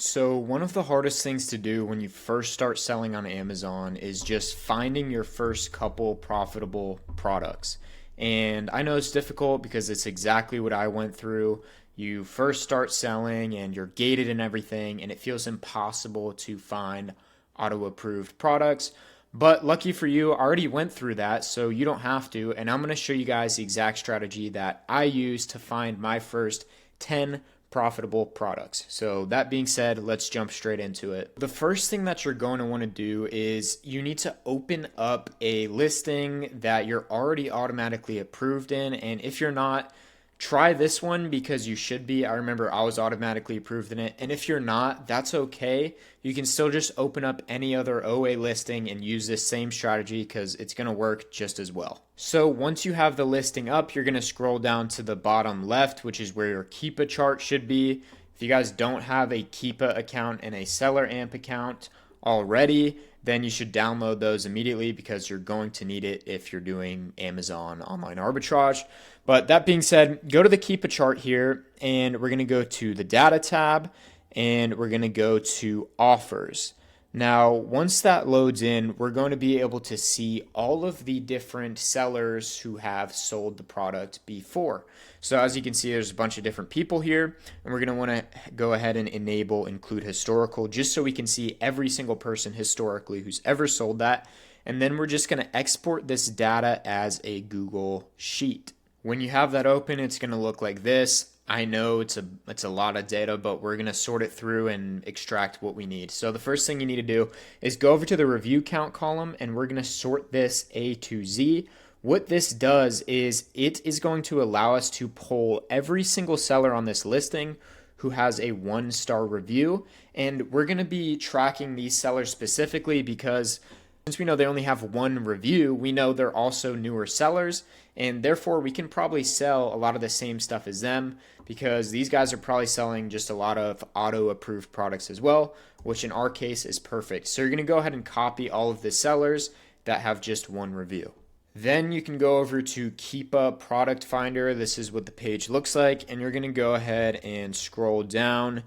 So, one of the hardest things to do when you first start selling on Amazon is just finding your first couple profitable products. And I know it's difficult because it's exactly what I went through. You first start selling and you're gated and everything, and it feels impossible to find auto approved products. But lucky for you, I already went through that, so you don't have to. And I'm going to show you guys the exact strategy that I used to find my first 10 profitable products. So that being said, let's jump straight into it. The first thing that you're going to want to do is you need to open up a listing that you're already automatically approved in. And if you're not, try this one because you should be. I remember I was automatically approved in it. And if you're not, that's okay. You can still just open up any other OA listing and use this same strategy because it's going to work just as well. So once you have the listing up, you're going to scroll down to the bottom left, which is where your Keepa chart should be. If you guys don't have a Keepa account and a Seller Amp account already, then you should download those immediately because you're going to need it if you're doing Amazon online arbitrage. But that being said, go to the Keepa chart here and we're going to go to the data tab and we're going to go to offers. Now, once that loads in, we're going to be able to see all of the different sellers who have sold the product before. So as you can see, there's a bunch of different people here, and we're going to want to go ahead and enable include historical just so we can see every single person historically who's ever sold that. And then we're just going to export this data as a Google Sheet. When you have that open, it's going to look like this. I know it's a lot of data, but we're going to sort it through and extract what we need. So the first thing you need to do is go over to the review count column and we're going to sort this A to Z. What this does is it is going to allow us to pull every single seller on this listing who has a 1-star review. And we're going to be tracking these sellers specifically because since we know they only have one review, we know they're also newer sellers, and therefore we can probably sell a lot of the same stuff as them because these guys are probably selling just a lot of auto-approved products as well, which in our case is perfect. So you're going to go ahead and copy all of the sellers that have just one review. Then you can go over to Keepa Product Finder. This is what the page looks like, and you're going to go ahead and scroll down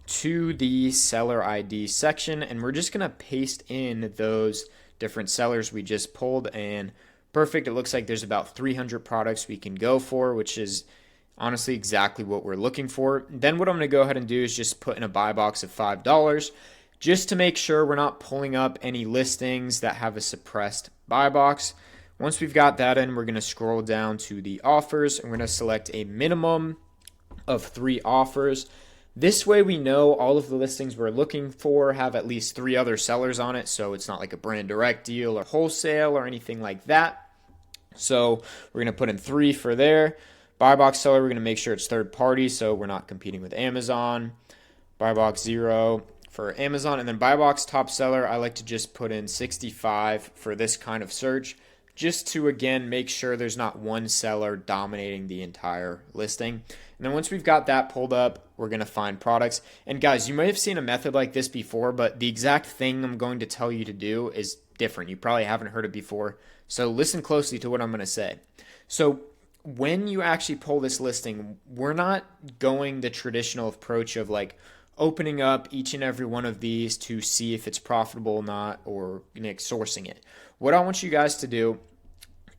to the seller ID section, and we're just going to paste in those different sellers we just pulled, and perfect. It looks like there's about 300 products we can go for, which is honestly exactly what we're looking for. Then what I'm going to go ahead and do is just put in a buy box of $5 just to make sure we're not pulling up any listings that have a suppressed buy box. Once we've got that in, we're going to scroll down to the offers and we're going to select a minimum of 3 offers. This way we know all of the listings we're looking for have at least 3 other sellers on it, so it's not like a brand direct deal or wholesale or anything like that. So we're going to put in 3 for there. Buy box seller, we're going to make sure it's third party so we're not competing with Amazon. Buy box 0 for Amazon, and then buy box top seller, I like to just put in 65 for this kind of search, just to again make sure there's not one seller dominating the entire listing. And then once we've got that pulled up, we're going to find products. And guys, you may have seen a method like this before, but the exact thing I'm going to tell you to do is different. You probably haven't heard it before. So listen closely to what I'm going to say. So when you actually pull this listing, we're not going the traditional approach of like opening up each and every one of these to see if it's profitable or not, or sourcing it. What I want you guys to do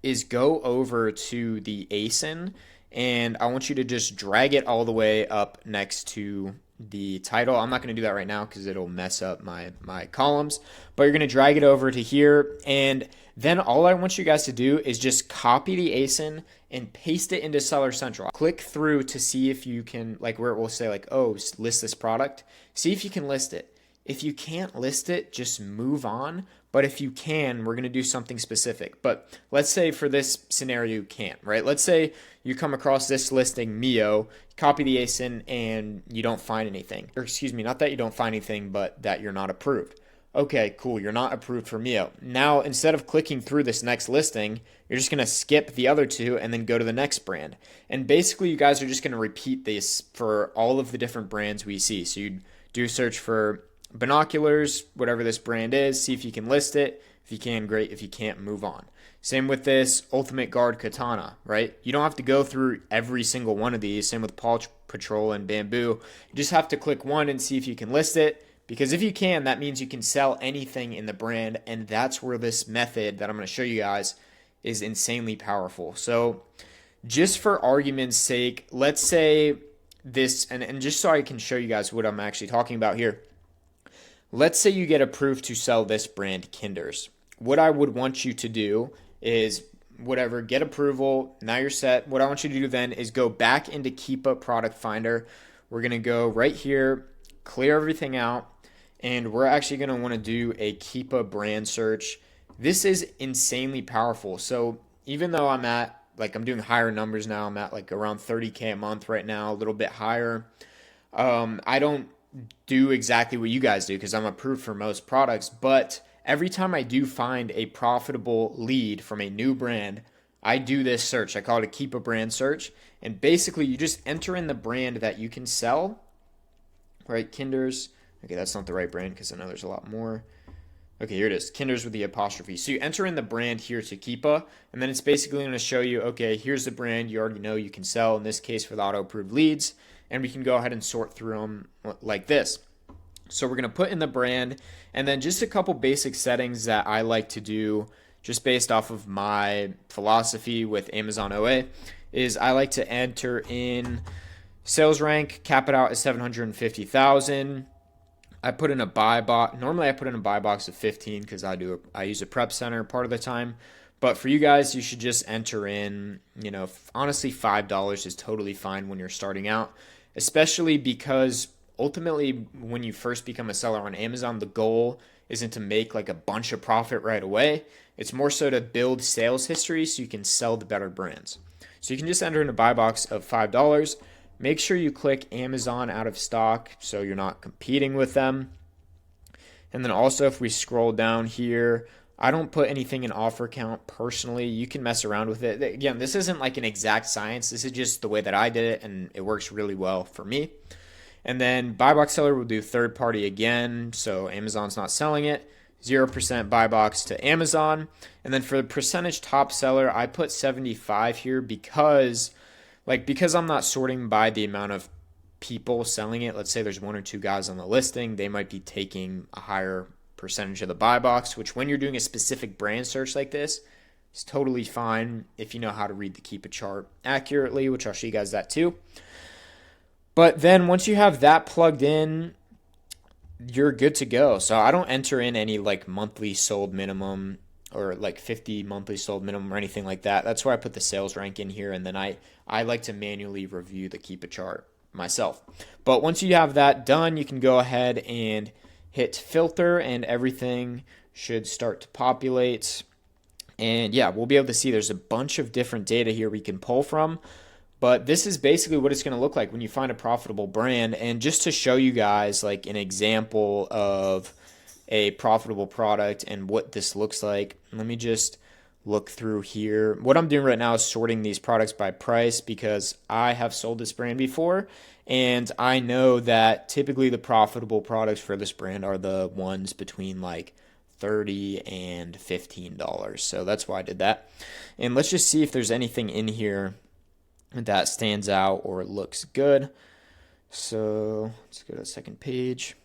is go over to the ASIN and I want you to just drag it all the way up next to the title. I'm not going to do that right now because it'll mess up my columns, but you're going to drag it over to here, and then all I want you guys to do is just copy the ASIN and paste it into Seller Central. Click through to see if you can, like where it will say like, oh, list this product. See if you can list it. If you can't list it, just move on. But if you can, we're going to do something specific. But let's say for this scenario you can't, right? Let's say you come across this listing, Mio, copy the ASIN, and you don't find anything. Or excuse me, not that you don't find anything, but that you're not approved. Okay, cool, you're not approved for Mio. Now, instead of clicking through this next listing, you're just going to skip the other 2 and then go to the next brand. And basically, you guys are just going to repeat this for all of the different brands we see. So you do search for binoculars, whatever this brand is, see if you can list it. If you can, great. If you can't, move on. Same with this Ultimate Guard Katana, right? You don't have to go through every single one of these. Same with Patrol, and Bamboo. You just have to click one and see if you can list it. Because if you can, that means you can sell anything in the brand. And that's where this method that I'm going to show you guys is insanely powerful. So just for argument's sake, let's say this, and just so I can show you guys what I'm actually talking about here. Let's say you get approved to sell this brand, Kinders. What I would want you to do is whatever, get approval. Now you're set. What I want you to do then is go back into Keepa Product Finder. We're going to go right here, clear everything out, and we're actually going to want to do a Keepa brand search. This is insanely powerful. So even though I'm doing higher numbers now, I'm at like around 30K a month right now, a little bit higher. I don't do exactly what you guys do because I'm approved for most products, but every time I do find a profitable lead from a new brand, I do this search. I call it a Keep a Brand search. And basically, you just enter in the brand that you can sell. Right, Kinders. Okay, that's not the right brand because I know there's a lot more. Okay, here it is, Kinders with the apostrophe. So you enter in the brand here to Keepa, and then it's basically going to show you, okay, here's the brand you already know you can sell, in this case for the auto-approved leads, and we can go ahead and sort through them like this. So we're going to put in the brand, and then just a couple basic settings that I like to do just based off of my philosophy with Amazon OA is I like to enter in sales rank, cap it out at 750,000. I put in a buy box. Normally I put in a buy box of 15 because I use a prep center part of the time. But for you guys, you should just enter in, honestly, $5 is totally fine when you're starting out, especially because ultimately when you first become a seller on Amazon, the goal isn't to make like a bunch of profit right away. It's more so to build sales history so you can sell the better brands. So you can just enter in a buy box of $5. Make sure you click Amazon out of stock so you're not competing with them. And then also if we scroll down here, I don't put anything in offer count personally. You can mess around with it. Again, this isn't like an exact science. This is just the way that I did it, and it works really well for me. And then buy box seller will do third party again, so Amazon's not selling it. 0% buy box to Amazon. And then for the percentage top seller, I put 75 here because I'm not sorting by the amount of people selling it. Let's say there's one or two guys on the listing, they might be taking a higher percentage of the buy box, which when you're doing a specific brand search like this, is totally fine if you know how to read the Keepa chart accurately, which I'll show you guys that too. But then once you have that plugged in, you're good to go. So I don't enter in any like monthly sold minimum or like 50 monthly sold minimum or anything like that. That's why I put the sales rank in here, and then I like to manually review the Keepa chart myself. But once you have that done, you can go ahead and hit filter, and everything should start to populate. And yeah, we'll be able to see there's a bunch of different data here we can pull from. But this is basically what it's going to look like when you find a profitable brand. And just to show you guys like an example of a profitable product and what this looks like, let me just look through here. What I'm doing right now is sorting these products by price because I have sold this brand before, and I know that typically the profitable products for this brand are the ones between like $30 and $15. So that's why I did that. And let's just see if there's anything in here that stands out or looks good. So let's go to the second page.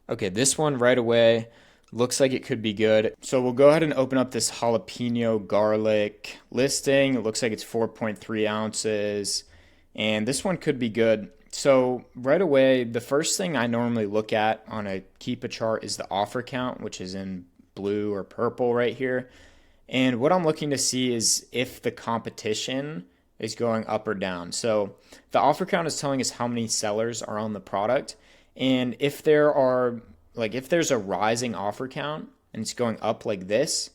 Okay, this one right away looks like it could be good. So we'll go ahead and open up this jalapeno garlic listing. It looks like it's 4.3 ounces, and this one could be good. So right away, the first thing I normally look at on a Keepa chart is the offer count, which is in blue or purple right here. And what I'm looking to see is if the competition is going up or down. So the offer count is telling us how many sellers are on the product. And if there's a rising offer count and it's going up like this,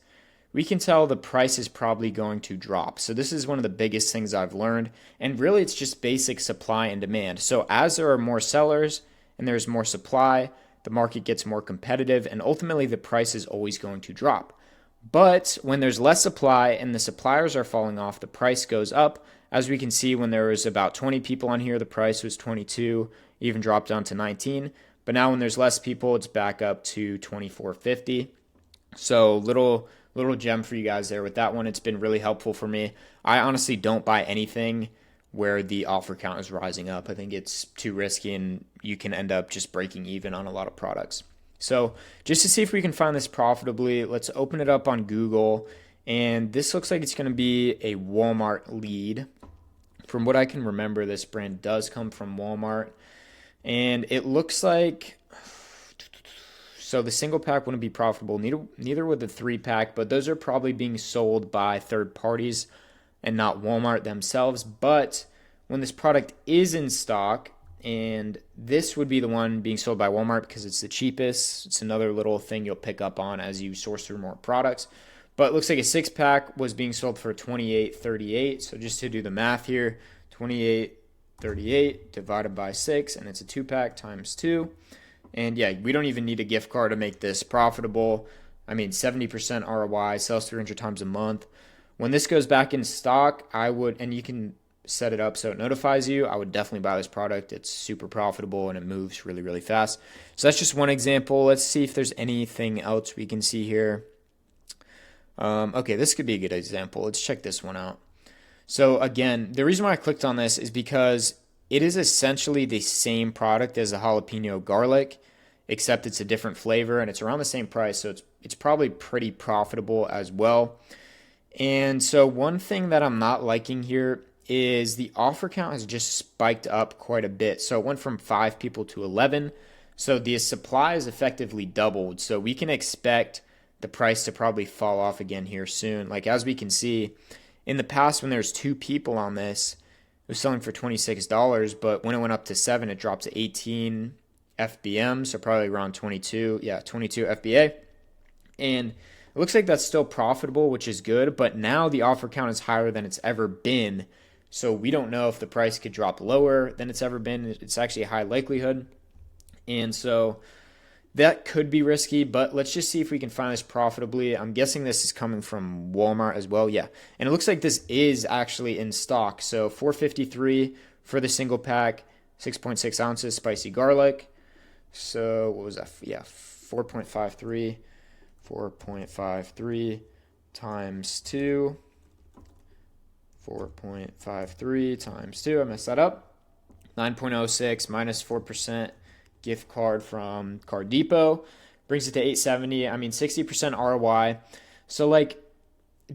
we can tell the price is probably going to drop. So this is one of the biggest things I've learned. And really it's just basic supply and demand. So as there are more sellers and there's more supply, the market gets more competitive, and ultimately the price is always going to drop. But when there's less supply and the suppliers are falling off, the price goes up. As we can see, when there was about 20 people on here, the price was 22, even dropped down to 19. But now when there's less people, it's back up to 24.50. So little gem for you guys there with that one. It's been really helpful for me. I honestly don't buy anything where the offer count is rising up. I think it's too risky and you can end up just breaking even on a lot of products. So just to see if we can find this profitably, let's open it up on Google. And this looks like it's going to be a Walmart lead. From what I can remember, this brand does come from Walmart. And it looks like, so the single pack wouldn't be profitable, neither would the 3-pack, but those are probably being sold by third parties and not Walmart themselves. But when this product is in stock, and this would be the one being sold by Walmart because it's the cheapest. It's another little thing you'll pick up on as you source through more products. But it looks like a 6-pack was being sold for $28.38. So just to do the math here, $28.38 divided by 6, and it's a 2-pack times 2. And yeah, we don't even need a gift card to make this profitable. I mean, 70% ROI, sells 300 times a month. When this goes back in stock, I would, and you can set it up so it notifies you, I would definitely buy this product. It's super profitable and it moves really, really fast. So that's just one example. Let's see if there's anything else we can see here. Okay, this could be a good example. Let's check this one out. So again, the reason why I clicked on this is because it is essentially the same product as a jalapeno garlic, except it's a different flavor and it's around the same price. So it's probably pretty profitable as well. And so one thing that I'm not liking here is the offer count has just spiked up quite a bit. So it went from 5 people to 11. So the supply is effectively doubled. So we can expect the price to probably fall off again here soon. Like as we can see, in the past when there's 2 people on this, it was selling for $26, but when it went up to 7, it dropped to 18 FBM, so probably around 22. Yeah, 22 FBA. And it looks like that's still profitable, which is good, but now the offer count is higher than it's ever been. So we don't know if the price could drop lower than it's ever been. It's actually a high likelihood. And so that could be risky, but let's just see if we can find this profitably. I'm guessing this is coming from Walmart as well. Yeah. And it looks like this is actually in stock. So $4.53 for the single pack, 6.6 ounces spicy garlic. So what was that? Yeah, 4.53 times 2. 4.53 times 2. I messed that up. 9.06 minus 4%. Gift card from Card Depot brings it to $8.70. I mean, 60% ROI. So like,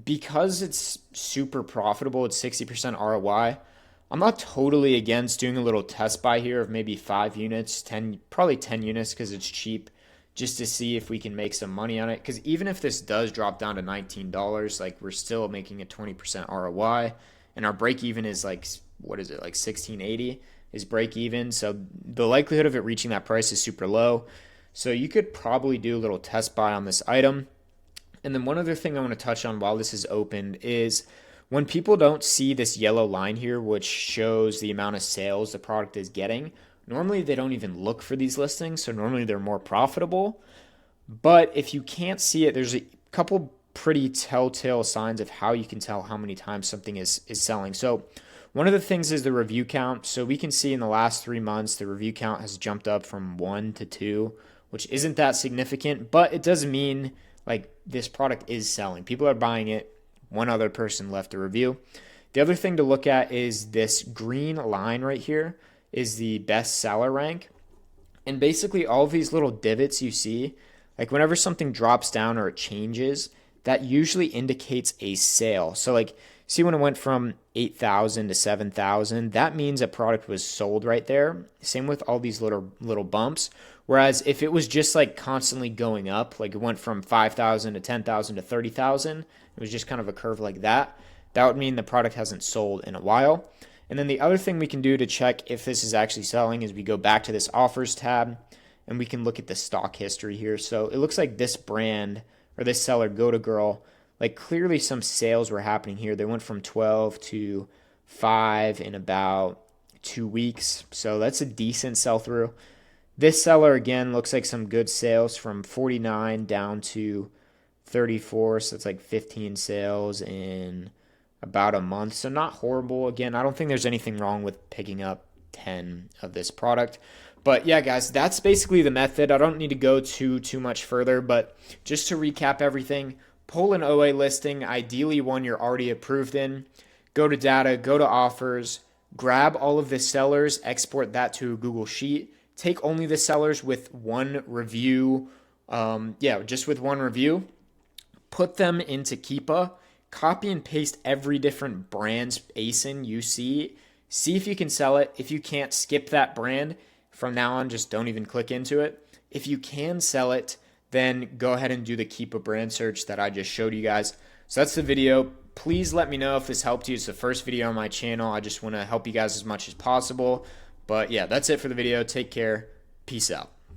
because it's super profitable, it's 60% ROI. I'm not totally against doing a little test buy here of maybe 5 units, probably 10 units because it's cheap, just to see if we can make some money on it. Because even if this does drop down to $19, like we're still making a 20% ROI, and our break even is like, what is it, like $16.80 is break even. So the likelihood of it reaching that price is super low. So you could probably do a little test buy on this item. And then one other thing I want to touch on while this is opened is when people don't see this yellow line here, which shows the amount of sales the product is getting, normally they don't even look for these listings. So normally they're more profitable. But if you can't see it, there's a couple pretty telltale signs of how you can tell how many times something is selling. So one of the things is the review count. So we can see in the last 3 months, the review count has jumped up from 1 to 2, which isn't that significant, but it does mean like this product is selling. People are buying it. One other person left a review. The other thing to look at is this green line right here is the best seller rank. And basically all of these little divots you see, like whenever something drops down or it changes, that usually indicates a sale. So like, see when it went from 8,000 to 7,000, that means a product was sold right there. Same with all these little bumps. Whereas if it was just like constantly going up, like it went from 5,000 to 10,000 to 30,000, it was just kind of a curve like that, that would mean the product hasn't sold in a while. And then the other thing we can do to check if this is actually selling is we go back to this offers tab and we can look at the stock history here. So it looks like this brand or this seller, Go to Girl, like clearly some sales were happening here. They went from 12 to 5 in about 2 weeks. So that's a decent sell through. This seller again looks like some good sales from 49 down to 34. So it's like 15 sales in about a month. So not horrible. Again, I don't think there's anything wrong with picking up 10 of this product. But yeah, guys, that's basically the method. I don't need to go too much further, but just to recap everything, pull an OA listing, ideally one you're already approved in, go to data, go to offers, grab all of the sellers, export that to a Google Sheet, take only the sellers with one review, just with one review, put them into Keepa, copy and paste every different brand's ASIN you see if you can sell it. If you can't, skip that brand. From now on, just don't even click into it. If you can sell it, then go ahead and do the Keepa brand search that I just showed you guys. So that's the video. Please let me know if this helped you. It's the first video on my channel. I just want to help you guys as much as possible. But yeah, that's it for the video. Take care. Peace out.